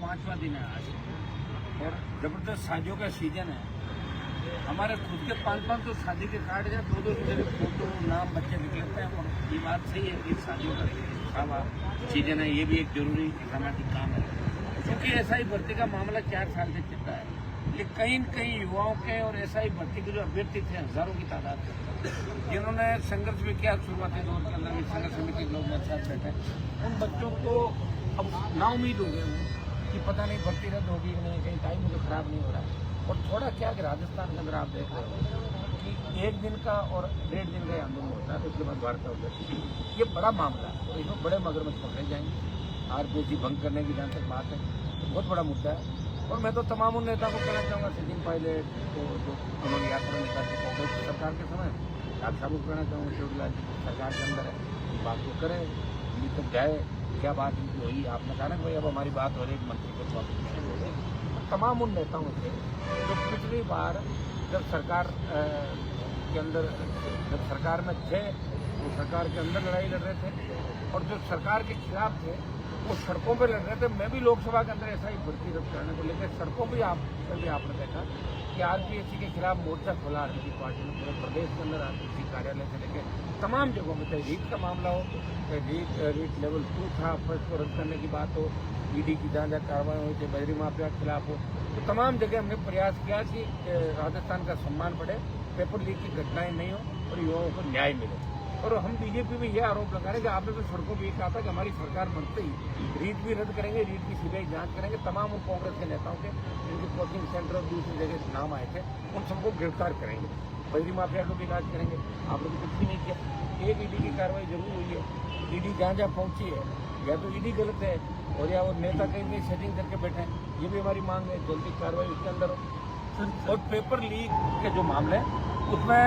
5वां दिन है आज और जबरदस्त शादियों का सीजन है। हमारे खुद के 5-5 तो शादी के कार्ड या 2-2 फोटो नाम बच्चे लिख लेते हैं। और ये बात सही है कि शादियों का सीजन है, ये भी एक जरूरी सामाजिक काम है। क्योंकि एसआई भर्ती का मामला 4 साल से चल रहा है। ये कई युवाओं के और एसआई भर्ती के जो अभ्यर्थी थे हजारों की तादाद में, जिन्होंने संघर्ष भी किया शुरुआती दौर के अंदर, संघर्ष समिति के लोग मेरे साथ बैठे, उन बच्चों को अब नाउमीद हो गए कि पता नहीं भर्ती रद्द होगी कि नहीं, कहीं टाइम तो खराब नहीं हो रहा है। और थोड़ा क्या कि राजस्थान के अंदर आप देख रहे हो कि 1 दिन का और 1.5 दिन का आंदोलन होता है, तो उसके बाद वार्ता होती है। ये बड़ा मामला है और इसमें बड़े मगरमच्छ पकड़े जाएंगे। आरपीसी भंग करने की जहाँ तक बात है तो बहुत बड़ा मुद्दा है। और मैं तो तमाम उन नेताओं को कहना चाहूँगा, सचिन पायलट को जो उन्होंने यात्रा निकाली कांग्रेस सरकार के समय, डॉक्टर साहब को कहना चाहूँगा शिवलाल जी सरकार के अंदर है, बात को करें, ये तक जाए क्या बात इनकी हुई। आपने कहा ना भाई अब हमारी बात हो रही है मंत्री को तो तमाम उन नेताओं से जो पिछली बार जब सरकार के अंदर जब सरकार में थे वो सरकार के अंदर लड़ाई लड़ रहे थे और जो सरकार के खिलाफ थे वो सड़कों पर लड़ रहे थे। मैं भी लोकसभा के अंदर ऐसा ही भर्ती रद्द करने को लेकर सड़कों पर आपने देखा कि आरपीएससी के खिलाफ मोर्चा खोला आरपीएससी पार्टी ने पूरे प्रदेश के अंदर आरपीएससी कार्यालय से लेकर तमाम जगहों में, चाहे रीट का मामला हो, चाहे रीट लेवल 2 था, फर्स्ट को रद्द करने की बात हो, ईडी की जांच कार्रवाई हुई, चाहे बजरी माफिया के खिलाफ हो, तो तमाम जगह हमने प्रयास किया कि राजस्थान का सम्मान बढ़े, पेपर लीक की घटनाएं नहीं हो और युवाओं को न्याय मिले। और हम बीजेपी में यह आरोप लगा रहे हैं कि आपने तो सड़कों पर कहा था कि हमारी सरकार बनते ही रीट भी रद्द करेंगे, रीट की सीबीआई जांच करेंगे, तमाम उन कांग्रेस के नेताओं के जिनके कोचिंग सेंटर और दूसरी जगह नाम आए थे उन सबको गिरफ्तार करेंगे, बजरी माफिया को भी इलाज करेंगे। आपने तो कुछ भी नहीं किया। एक ईडी की कार्रवाई जरूर हुई है, ईडी जहाँ पहुंची है या तो ईडी गलत है और या वो नेता कहीं सेटिंग करके बैठे हैं, ये भी हमारी मांग है, जल्दी कार्रवाई उसके अंदर हो। और पेपर लीक के जो मामले हैं उसमें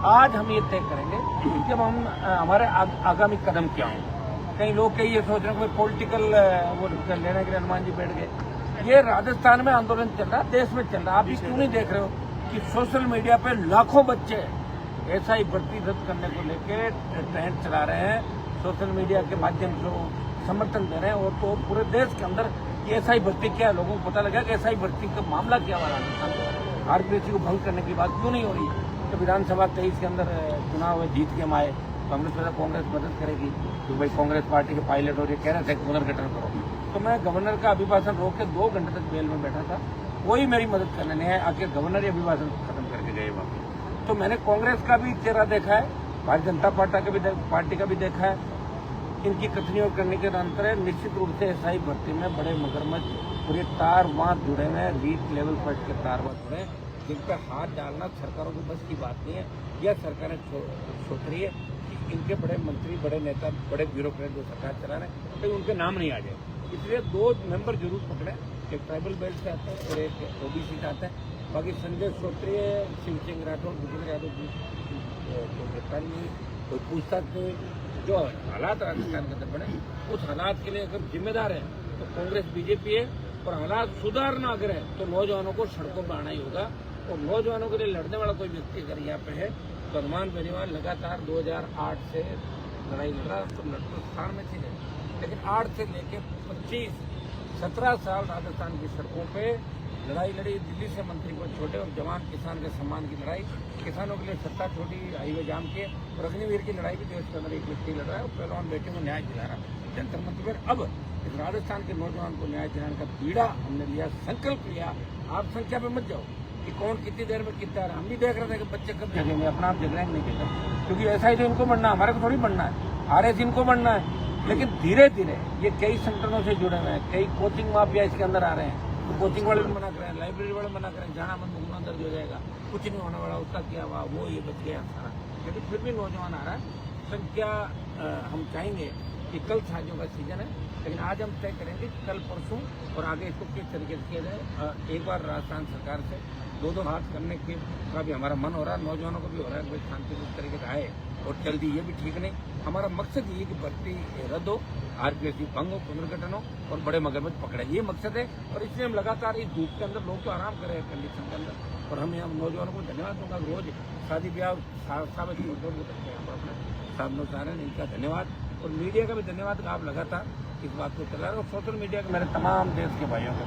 आज हम ये तय करेंगे कि हम हमारे आगामी कदम क्या हों। कई लोग कई ये सोच रहे हैं कि पॉलिटिकल वो लेने के लिए हनुमान जी बैठ गए। ये राजस्थान में आंदोलन चल रहा है, देश में चल रहा है। आप भी क्यों नहीं देख रहे हो कि सोशल मीडिया पे लाखों बच्चे ऐसा ही भर्ती रद्द करने को लेकर ट्रेंड चला रहे हैं, सोशल मीडिया के माध्यम से समर्थन दे रहे हैं। और तो पूरे देश के अंदर ये एसआई भर्ती क्या है, लोगों को पता लगा कि एसआई भर्ती का मामला क्या हुआ राजस्थान में, आरपीएससी को भंग करने की बात क्यों नहीं हो रही है। तो विधानसभा 23 के अंदर चुनाव जीत के हम आए तो हमने सोचा कांग्रेस मदद करेगी, तो भाई कांग्रेस पार्टी के पायलट और ये कह रहे थे पुनर्गठन करो, तो मैं गवर्नर का अभिभाषण रोक के 2 घंटे तक जेल में बैठा था, कोई मेरी मदद करने नहीं है। आखिर गवर्नर ही अभिभाषण खत्म करके गए वापस। तो मैंने कांग्रेस का भी चेहरा देखा है, भारतीय जनता पार्टी का भी देखा है। इनकी कथनी और करने के अंतर है। निश्चित रूप से एसआई भर्ती में बड़े मगरमच्छ पूरे तार वहाँ जुड़े हुए हैं, रीट लेवल पर के तार वहाँ जुड़े हैं, जिन पर हाथ डालना सरकारों की बस की बात नहीं है। यह सरकारें सोच रही है कि इनके बड़े मंत्री, बड़े नेता, बड़े ब्यूरोक्रेट जो सरकार चला रहे हैं कहीं उनके नाम नहीं आ जाए, इसलिए 2 मेंबर जरूर पकड़े, एक ट्राइबल बेल्ट से आते हैं और एक ओबीसी से आते हैं। बाकी संजय श्रोत्रिय, शिव सिंह राठौर, भूपेंद्र यादव जी कोई गिरफ्तार नहीं, कोई पूछताछ नहीं। जो हालात राजस्थान के अंदर बने उस हालात के लिए अगर जिम्मेदार है तो कांग्रेस बीजेपी है, और हालात सुधार ना करें तो नौजवानों को सड़कों पर आना ही होगा। और नौजवानों के लिए लड़ने वाला कोई व्यक्ति अगर यहाँ पे है तो हनुमान बेनीवाल लगातार 2008 से लड़ाई लड़ रहा, तो लड़ते स्थान में थी नहीं, लेकिन 8 से लेकर 17 साल राजस्थान की सड़कों पे लड़ाई लड़ी। दिल्ली से मंत्री को छोड़े और जवान किसान के सम्मान की लड़ाई, किसानों के लिए सत्ता छोटी, हाईवे जाम किए, और अग्निवीर की लड़ाई भी देश के अंदर एक व्यक्ति लड़ रहा है और पहलवान बेटे को न्याय दिला रहा है जंतर मंत्र पर। अब इस राजस्थान के नौजवान को न्याय दिलाने का पीड़ा हमने लिया, संकल्प लिया। आप संख्या पे मत जाओ कि कौन कितनी देर में कितना रहा, हम भी देख रहे थे कि बच्चे कब जगेंगे, अपना आप जग रहे हैं नहीं जगह, क्योंकि ऐसा ही तो इनको बनना है, हमारे को थोड़ी बनना है, आरएस इनको बनना है। लेकिन धीरे धीरे ये कई संगठनों से जुड़े हुए हैं, कई कोचिंग माफिया इसके अंदर आ रहे हैं, तो कोचिंग वाले भी मना करें, लाइब्रेरी वाले मना करें, जाना मन घूमना दर्ज हो जाएगा, कुछ नहीं होने वाला, उसका क्या हुआ, वो ये बच गया सारा। लेकिन फिर भी नौजवान आ रहा है। संख्या हम चाहेंगे कि कल शादियों का सीजन है, लेकिन आज हम तय करेंगे कल परसों और आगे इसको किस तरीके से किया जाए। एक बार राजस्थान सरकार से 2-2 हाथ करने का भी हमारा मन हो रहा है, नौजवानों को भी हो रहा है कि शांति से इस तरीके से आए और जल्दी, ये भी ठीक नहीं। हमारा मकसद ये कि भर्ती रद्द हो, आरपीएससी भंग हो, पुनर्गठन हो और बड़े मगरमच्छ पकड़े, ये मकसद है। और इसलिए हम लगातार इस धूप के अंदर, लोग तो आराम कर रहे हैं कंडीशन के अंदर, और हम यहाँ नौजवानों को धन्यवाद दूंगा। रोज शादी ब्याह साबित अपने साधनों से आ रहे हैं, इनका धन्यवाद। और मीडिया का भी धन्यवाद आप लगातार इस बात को चला रहे और सोशल मीडिया के मेरे तमाम देश के भाइयों को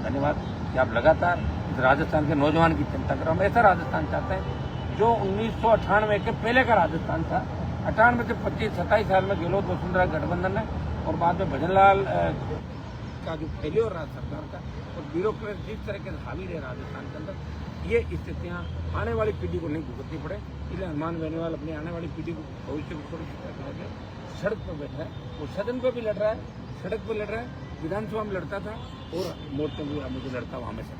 धन्यवाद कि आप लगातार इस राजस्थान के नौजवान की चिंता करो। हम ऐसा राजस्थान चाहते हैं जो 1998 के पहले का राजस्थान था। 98 से 25-27 साल में गहलोत वसुंधरा गठबंधन है और बाद में भजनलाल का जो फेल्योर रहा सरकार का और ब्यूरोक्रेट जिस तरह के हावी रहे राजस्थान के अंदर, ये स्थितियां आने वाली पीढ़ी को नहीं भुगतनी पड़े, इसलिए हनुमान बेनीवाल अपनी आने वाली पीढ़ी को भविष्य को सुरक्षित रखने के सड़क पर बैठा है। वो सदन पर भी लड़ रहा है, सड़क पर लड़ रहा है, विधानसभा में लड़ता था और मोर्चे में मुझे लड़ता हुआ हमेशा।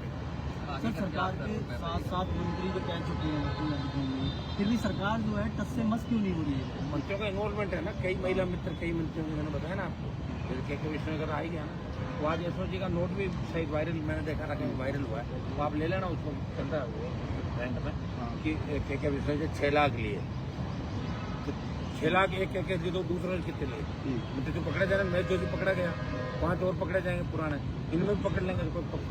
सर, सरकार के 7 मंत्री जो कह चुके हैं, फिर भी सरकार जो है टस से मस क्यों नहीं हो रही है? मंत्रियों का इन्वॉल्वमेंट है ना, कई महिला मित्र, कई मंत्रियों को मैंने बताया ना आपको, के विषय अगर आ ही गया ना तो आज यशवंत जी का नोट भी शायद वायरल, मैंने देखा था कहीं वायरल हुआ है, तो आप ले लेना उसको चल रहा है बैंक में कि के विषय से 6 लाख लिए, तो 6 लाख एक दो दूसरों ने कितने लिए, मुझे तो पकड़ा जाए, मैं जो भी पकड़ा गया, 5 और पकड़े जाएंगे पुराने, इनमें भी पकड़ लेंगे,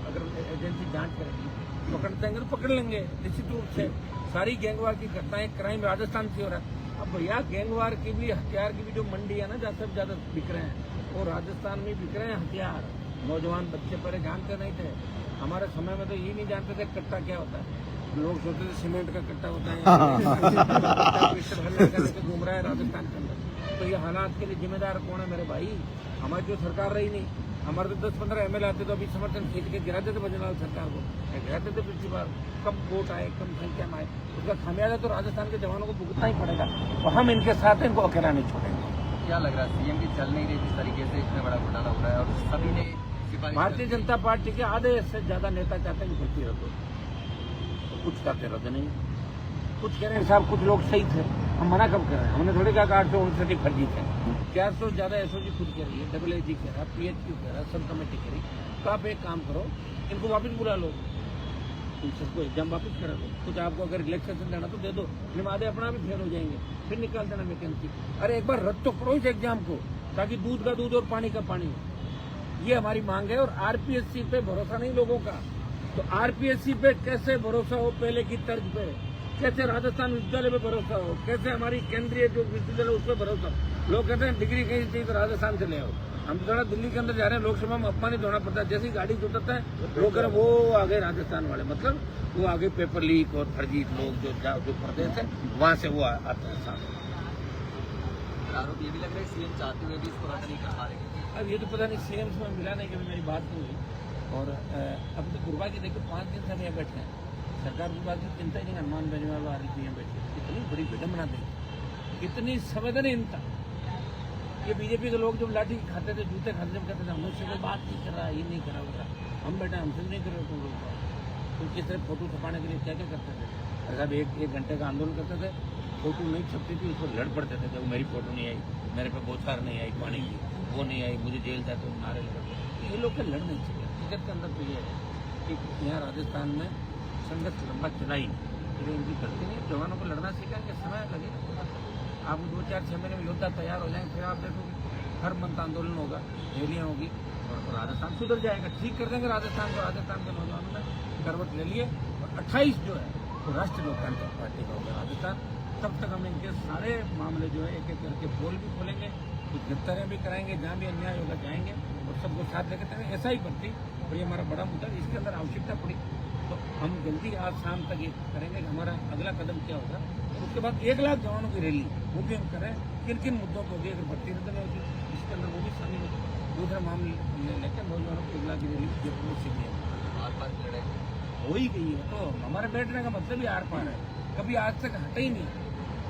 अगर एजेंसी जांच करेगी पकड़ जाएंगे तो पकड़ लेंगे निश्चित रूप से। सारी गैंगवार की घटनाएं क्राइम राजस्थान से हो रहा है। अब भैया गैंगवार की भी, हथियार की भी जो मंडी है ना, जहाँ सबसे ज्यादा बिक रहे हैं वो राजस्थान में बिक रहे हैं हथियार। नौजवान बच्चे पहले जानते नहीं थे, हमारे समय में तो ये नहीं जानते थे कट्टा क्या होता है, लोग सोचते थे सीमेंट का कट्टा होता है, पिस्टल घूम रहा है राजस्थान के अंदर। तो ये हालात के लिए जिम्मेदार कौन है मेरे भाई? हमारी जो सरकार रही नहीं, हमारे तो 10-15 एमएलए आते तो अभी समर्थन खींच के गिराते थे भजनलाल सरकार को, गिराते थे पिछली बार, कम वोट आए, कम संख्या में आए, उसका खामियाजा तो राजस्थान के जवानों को भुगतना ही पड़ेगा और हम इनके साथ इनको अकेला नहीं छोड़ेंगे। क्या लग रहा है सीएम की चल नहीं रही जिस तरीके से इतना बड़ा घोटाला हो रहा है और सभी ने भारतीय जनता पार्टी के आधे से ज्यादा नेता चाहते हैं कि भर्ती रद्द हो, कुछ करते रद्द नहीं, कुछ कह रहे हैं साहब कुछ लोग सही थे, हम मना कब कर रहे हैं, हमने थोड़ी कहा 859 फर्जी थे, 400 ज्यादा एसओजी खुद कह रही है, AAG कह रहा है, PHQ कह रहा है, सब कमेटी कह रही। तो आप एक काम करो, इनको वापस बुला लो, इन सबको एग्जाम वापस करा दो, कुछ आपको अगर रिलैक्सेशन देना तो दे दो, फिर आधे अपना भी फेल हो जाएंगे, फिर निकाल देना वैकेंसी। अरे एक बार रद्द तो करो इस एग्जाम को, ताकि दूध का दूध और पानी का पानी हो, ये हमारी मांग है। और RPSC पे भरोसा नहीं लोगों का, तो RPSC पे कैसे भरोसा हो, पहले की तर्ज पे कैसे राजस्थान विश्वविद्यालय पे भरोसा हो, कैसे हमारी केंद्रीय जो विश्वविद्यालय उस पर भरोसा हो। लोग कहते हैं डिग्री कहीं चाहिए तो राजस्थान से ले आओ, हम थोड़ा दिल्ली के अंदर जा रहे हैं, लोकसभा में अपमानित होना पड़ता है, जैसी गाड़ी उतरता है लोग कह रहे वो आ गए राजस्थान वाले, मतलब वो आगे पेपर लीक और फर्जी लोग जो प्रदेश है वहाँ से वो आते हैं सामने। आरोप ये भी लग रहा है सीएम चाहते हुए भी इसको रद्द नहीं कर पा रहे। अब ये तो पता नहीं, सीएम से मिला नहीं, कभी मेरी बात नहीं हुई। और अब तो गुरबा की देखो 5 दिन से हम यहाँ बैठे हैं, सरकार की बात की चिंता ही नहीं, हनुमान बेनीवाल आ रही थी यहाँ बैठे, इतनी बड़ी विडम्बना देखी, इतनी संवेदनहीनता। ये बीजेपी के लोग जब लाठी खाते थे, जूते खाते थे, कहते थे हमसे कोई बात नहीं कर रहा, ये नहीं करा होगा, हम बैठे हमसे नहीं कर रहे तुम लोग, तो किस तरह फोटो छपाने के लिए क्या क्या करते थे। अरे साहब 1 घंटे का आंदोलन करते थे, फोटो नहीं छपती थी, उसको लड़ पड़ते थे, जब मेरी फोटो नहीं आई, मेरे पे बोछार नहीं आई पानी की, वो नहीं आई, मुझे जेल जाते तो नारे लगे। ये लोग के लड़ नहीं चाहिए। हकीकत के अंदर तो ये है कि यहाँ राजस्थान में संघर्ष लंबा चला ही नहीं, इनकी गलती नहीं, जवानों को लड़ना सीखेंगे, समय लगेगा, आप 2-4-6 महीने में योद्धा तैयार हो जाएंगे, फिर आप देखोगे हर मंथ आंदोलन होगा, रैलियाँ होगी और तो राजस्थान सुधर जाएगा, ठीक कर देंगे राजस्थान को। राजस्थान के नौजवानों ने करवट ले लिए और 28 जो है वो राष्ट्रीय लोकतांत्रिक पार्टी का होगा राजस्थान। तब तक हम इनके सारे मामले जो है एक एक करके पोल भी खोलेंगे, कुछ गिरफ्तारियाँ भी कराएंगे, जहाँ भी अन्याय होगा जाएंगे और सबको साथ लेकर चलेंगे। ऐसा ही भर्ती और ये हमारा बड़ा मुद्दा, इसके अंदर आवश्यकता पड़ी तो हम जल्दी आज शाम तक ये करेंगे कि हमारा अगला कदम क्या होगा। और उसके बाद 1 लाख जवानों की रैली वो भी हम करें, किन किन मुद्दों पर होगी, अगर भर्ती रद्द नहीं होगी इसके अंदर वो भी शामिल होगी। दूसरा मामले लेकर नौजवानों को 1 लाख की रैली जयपुर में सीखी है, आर पार लड़ाई हो ही गई है। तो हमारे बैठने का मतलब ही आर पार है, कभी आज तक हटा ही नहीं,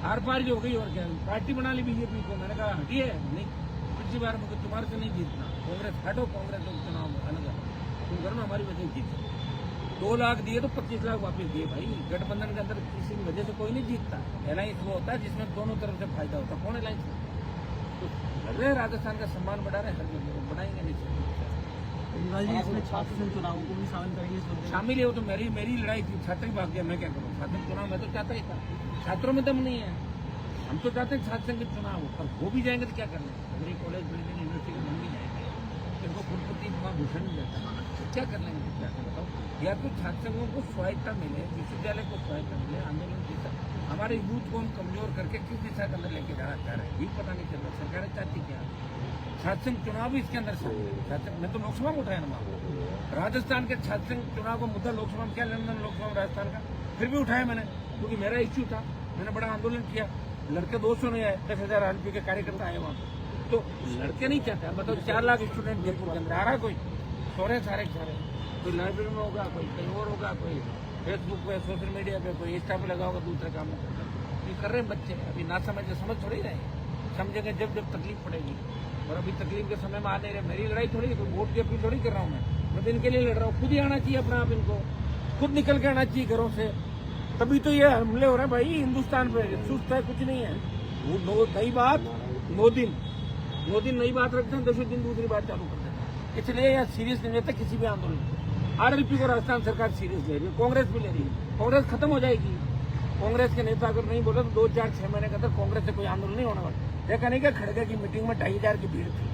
आर पार जो हो गई। और क्या पार्टी बना ली बीजेपी को, मैंने कहा हटी है नहीं, पिछली बार मुझे तुम्हारे से नहीं जीतना, कांग्रेस हटो, कांग्रेस को चुनाव अलग तुम करो, हमारी वजह जीत 2 लाख दिए तो 25 लाख वापस दिए भाई। गठबंधन के अंदर किसी की वजह से कोई नहीं जीतता, अलायंस वो होता है जिसमें दोनों तरफ से फायदा होता है। कौन अलायंस तो लड़ रहे राजस्थान का सम्मान बढ़ा रहे, हर जगह को बढ़ाएंगे नहीं। इसमें छात्र संघ चुनाव को भी शामिल करेंगे, शामिल है वो तो मेरी लड़ाई थी, छात्र ही भाग गया, मैं क्या करूँ। छात्र चुनाव मैं तो चाहता ही था, छात्रों में दम नहीं है, हम तो चाहते हैं छात्र संघ चुनाव हो, पर हो भी जाएंगे तो क्या करना है। अगर कॉलेज बिल्डिंग यूनिवर्सिटी के बन भी जाएंगे, इनको कुलपति वहाँ भूषण नहीं देता, क्या कर लेंगे, क्या कर बताओ। या तो छात्र संघों को स्वायत्ता मिले, विश्वविद्यालय को स्वायत्ता मिले, आंदोलन की हमारे यूथ को हम कमजोर करके किस दिशा के अंदर लेके जाना चाह रहे हैं ये पता नहीं चल रहा। सरकारें चाहती क्या, छात्र संघ चुनाव भी इसके अंदर शामिल है। मैं तो लोकसभा में उठाया ना मामला, राजस्थान के छात्र संघ चुनाव का मुद्दा लोकसभा में क्या लेना देना लोकसभा में राजस्थान का, फिर भी उठाया मैंने क्योंकि मेरा इश्यू था। मैंने बड़ा आंदोलन किया, लड़के 200 नहीं आए, 10,000 आरपी के कार्यकर्ता आए वहाँ पे। तो लड़के नहीं चाहते, बताओ 4 लाख स्टूडेंट जयपुर के अंदर आ रहा है, कोई सारे कोई लाइब्रेरी में होगा, कोई कहीं और होगा, कोई फेसबुक पे सोशल मीडिया पे, कोई इंस्टा पे लगा होगा, दूसरे काम ये कर रहे हैं बच्चे। अभी ना समझ थोड़ी रहे, समझेंगे जब तकलीफ पड़ेगी, और अभी तकलीफ के समय में आ नहीं रहे। मेरी लड़ाई थोड़ी, कोई वोट की अपील थोड़ी कर रहा हूँ मैं तो इनके लिए लड़ रहा हूँ। खुद ही आना चाहिए अपना आप, इनको खुद निकल के आना चाहिए घरों से, तभी तो ये हमले हो रहे हैं भाई हिंदुस्तान पे। सुस्त है, कुछ नहीं है। वो नई बात 9 दिन नई बात रखते हैं, 10 दिन दूसरी बात चालू कर देते हैं। इसलिए यह सीरियस नहीं लेता किसी भी आंदोलन। आरएलपी को राजस्थान सरकार सीरियस ले रही है, कांग्रेस भी ले रही है। कांग्रेस खत्म हो जाएगी। कांग्रेस के नेता अगर नहीं बोले तो 2, 4, 6 महीने के अंदर कांग्रेस से कोई आंदोलन नहीं होने वाला। देखा नहीं क्या खड़गे की मीटिंग में 2,500 की भीड़ थी।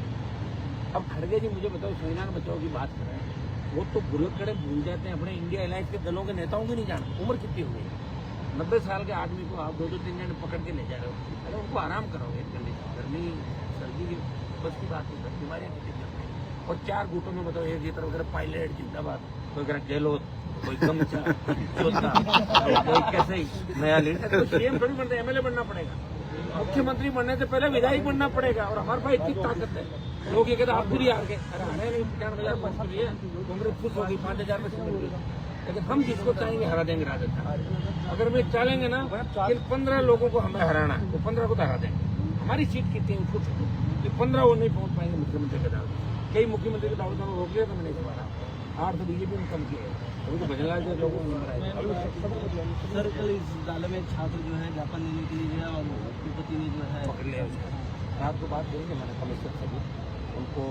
अब खड़गे जी मुझे बताओ, संविधान बचाओ की बात कर रहे हैं, वो तो बुलक खड़े भूल जाते हैं अपने इंडिया अलायंस के दलों के नेताओं की नहीं जाना। उम्र कितनी हो गई, 90 साल के आदमी को आप 2-3 जन पकड़ के ले जा रहे हो। अरे उनको आराम करोगे, गर्मी सर्दी की बस की बात नहीं करती, बीमारियां कितनी चल रही हैं। और 4 गुटों में बताओ, एक ये तरफ अगर पायलट जिंदाबाद, कोई कह गहलोत, कोई गमछा, कोई कैसे ही नया लीडर। तो सीएम थोड़ी बनते, एमएलए बनना पड़ेगा। मुख्यमंत्री बनने से पहले विधायक बनना पड़ेगा। और हमारे पास इतनी ताकत है, लोग ये कहते आप खुद ही हार गए। अरे हमें नहीं 95,000 पंच के लिए कांग्रेस खुश होगी, 5,000 में सीट मिली। लेकिन हम जिसको चाहेंगे हरा देंगे राजस्थान। अगर वे चाहेंगे ना कि 15 लोगों को हमें हराना, तो 15 को तो हरा देंगे। हमारी सीट कितनी है उसको 15 वो नहीं पहुंच पाएंगे मुख्यमंत्री के दावे। कई मुख्यमंत्री के दावे रोक लिया तो मैं नहीं दोबारा 8 तो बीजेपी में कम किया है, अभी तो भजनलाल जो लोगों ने सर कल इस डाले में छात्र जो है ज्ञापन देने के लिए गया और तिरुपति ने जो है पकड़ लिया उसको। रात को बात करेंगे, मैंने कमिश्नर से भी उनको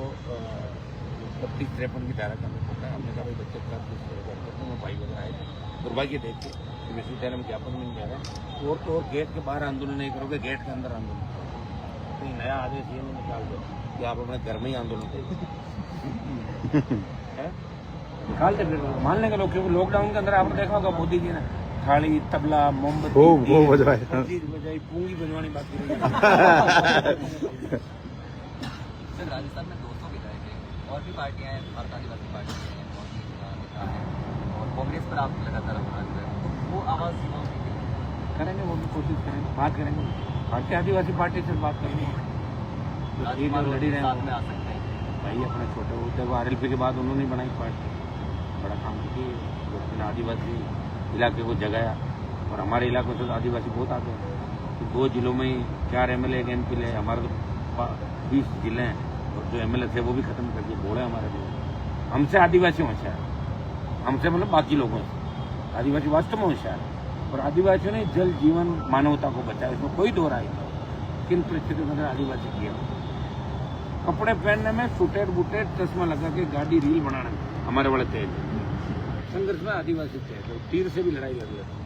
32-53 की धारा का होता है। हमने कहा भाई बच्चे के साथ कुछ में भाई वगैरह आए थे, दुर्भाग्य देख के विश्वविद्यालय में ज्ञापन मिल जा रहा है। और तो और गेट के बाहर आंदोलन नहीं करोगे, गेट के अंदर आंदोलन करोगे। तो नया आदेश ये नहीं निकाल दो कि आप अपने घर में ही आंदोलन करोगे, निकाल दे। फिर मान लेंगे लोग, क्योंकि लॉकडाउन के अंदर आपने देखा होगा मोदी जी ने थाली, तबला, मोमबत्ती बजाई, पूंगी बजवानी बाकी रही। सर राजस्थान में 200 विधायक हैं, और भी पार्टियां हैं, भारत आदिवासी पार्टी है, और कांग्रेस पर आप लगातार अपराध कर रहे हैं, वो आवाज करेंगे, वो भी कोशिश करेंगे, बात करेंगे। भारतीय आदिवासी पार्टी से बात करेंगे, लड़ी रहे साथ में आ सकते हैं भाई अपने छोटे होते। वो आरएलपी के बाद उन्होंने बनाई पार्टी, बड़ा काम की, आदिवासी इलाके को जगाया। और हमारे इलाके से आदिवासी बहुत आते हैं। तो 2 जिलों में ही 4 एमएलए एक एमपी ले, हमारे तो 20 जिले हैं। और जो एमएलए थे वो भी खत्म कर दिए, बोले हमारे लोग। हमसे आदिवासी होशियार, हमसे मतलब बाकी लोगों से आदिवासी वास्तव में होशियार। और आदिवासियों ने जल जीवन मानवता को बचाया, इसमें कोई दो राय नहीं। किन परिस्थितियों के अंदर आदिवासी किया, कपड़े पहनने में सूटेड बूटेड चश्मा लगा के गाड़ी रील बनाने में हमारे बड़े तेज। संघर्ष में आदिवासी थे, तो तीर से भी लड़ाई लड़ लेते।